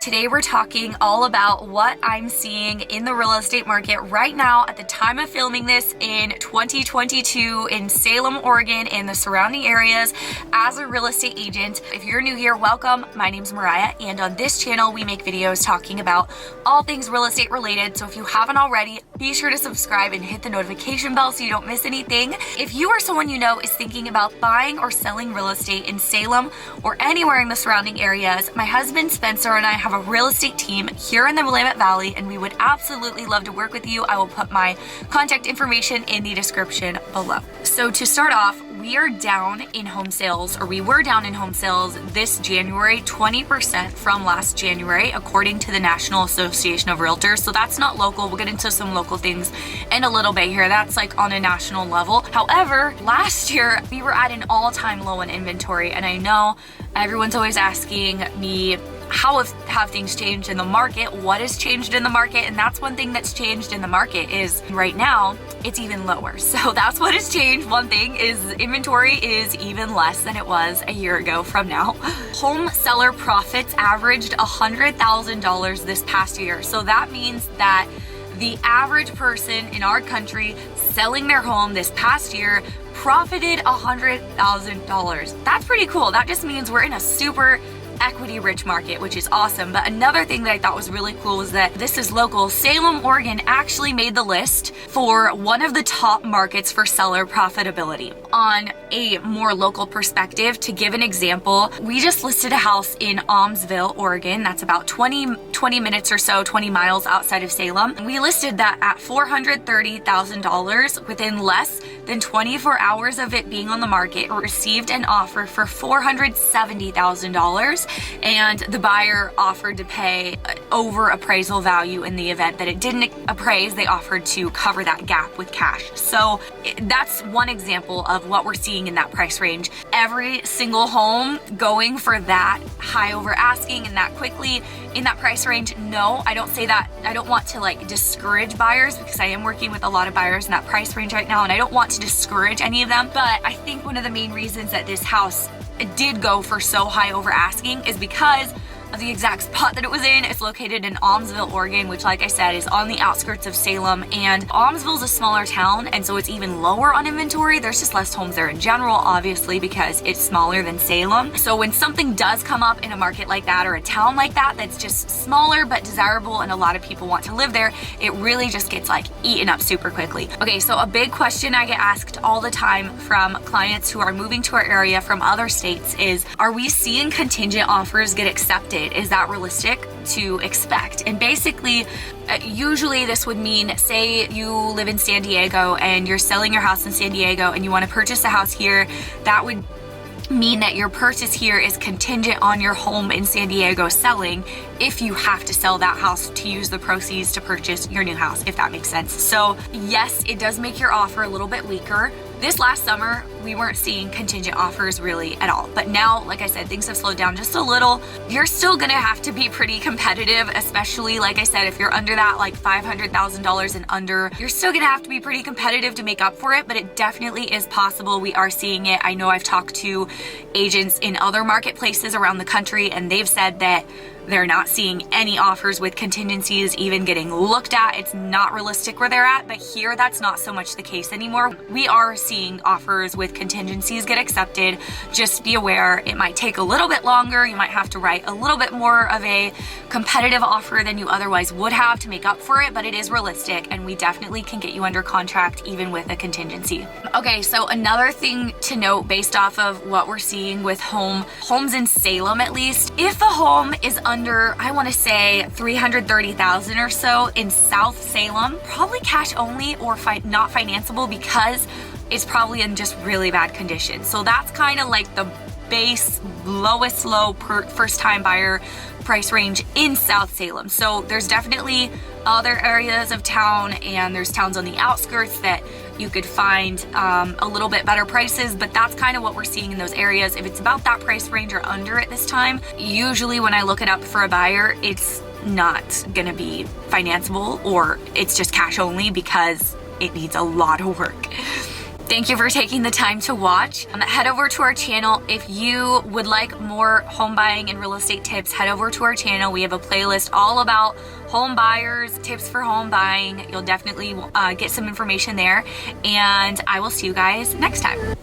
Today we're talking all about what I'm seeing in the real estate market right now at the time of filming this in 2022 in Salem, Oregon and the surrounding areas as a real estate agent. If you're new here, welcome. My name's Mariah, and on this channel we make videos talking about all things real estate related. So if you haven't already, be sure to subscribe and hit the notification bell so you don't miss anything. If you or someone you know is thinking about buying or selling real estate in Salem or anywhere in the surrounding areas, my husband Spencer and I have a real estate team here in the Willamette Valley, and we would absolutely love to work with you. I will put my contact information in the description below. So to start off, we were down in home sales this January, 20% from last January, according to the National Association of Realtors. So that's not local. We'll get into some local things in a little bit here. That's like on a national level. However, last year we were at an all-time low in inventory, and I know everyone's always asking me, how have things changed in the market? What has changed in the market? And that's one thing that's changed in the market is right now it's even lower. So that's what has changed. One thing is inventory is even less than it was a year ago from now. Home seller profits averaged $100,000 this past year. So that means that the average person in our country selling their home this past year profited $100,000. That's pretty cool. That just means we're in a super equity rich market, which is awesome. But another thing that I thought was really cool was that this is local. Salem, Oregon actually made the list for one of the top markets for seller profitability. On a more local perspective, to give an example, we just listed a house in Almsville, Oregon. That's about 20 minutes or so, 20 miles outside of Salem. We listed that at $430,000 within less than 24 hours of it being on the market. Received an offer for $470,000. And the buyer offered to pay over appraisal value in the event that it didn't appraise. They offered to cover that gap with cash. So that's one example of what we're seeing in that price range. Every single home going for that high over asking and that quickly in that price range. No, I don't say that. I don't want to like discourage buyers, because I am working with a lot of buyers in that price range right now, and I don't want to discourage any of them. But I think one of the main reasons that this house did go for so high over asking is because of the exact spot that it was in. It's located in Almsville, Oregon, which, like I said, is on the outskirts of Salem, and Almsville is a smaller town, and so it's even lower on inventory. There's just less homes there in general, obviously, because it's smaller than Salem. So when something does come up in a market like that or a town like that that's just smaller but desirable and a lot of people want to live there, it really just gets like eaten up super quickly. Okay, so a big question I get asked all the time from clients who are moving to our area from other states is, are we seeing contingent offers get accepted? Is that realistic to expect? And basically, usually this would mean, say you live in San Diego and you're selling your house in San Diego and you want to purchase a house here, that would mean that your purchase here is contingent on your home in San Diego selling, if you have to sell that house to use the proceeds to purchase your new house, if that makes sense. So yes, it does make your offer a little bit weaker. This last summer, we weren't seeing contingent offers really at all. But now, like I said, things have slowed down just a little. You're still gonna have to be pretty competitive, especially, like I said, if you're under that like $500,000 and under, you're still gonna have to be pretty competitive to make up for it, but it definitely is possible. We are seeing it. I know I've talked to agents in other marketplaces around the country, and they've said that they're not seeing any offers with contingencies even getting looked at. It's not realistic where they're at, but here that's not so much the case anymore. We are seeing offers with contingencies get accepted. Just be aware, it might take a little bit longer. You might have to write a little bit more of a competitive offer than you otherwise would have to make up for it, but it is realistic, and we definitely can get you under contract even with a contingency. Okay, so another thing to note based off of what we're seeing with homes in Salem, at least, if a home is under, I want to say $330,000 or so in South Salem, probably cash only or not financeable, because it's probably in just really bad condition. So that's kind of like the base lowest low per first time buyer price range in South Salem. So there's definitely other areas of town, and there's towns on the outskirts that you could find a little bit better prices, but that's kind of what we're seeing in those areas. If it's about that price range or under at this time, usually when I look it up for a buyer, it's not gonna be financeable, or it's just cash only because it needs a lot of work. Thank you for taking the time to watch. Head over to our channel. If you would like more home buying and real estate tips, head over to our channel. We have a playlist all about home buyers, tips for home buying. You'll definitely get some information there. And I will see you guys next time.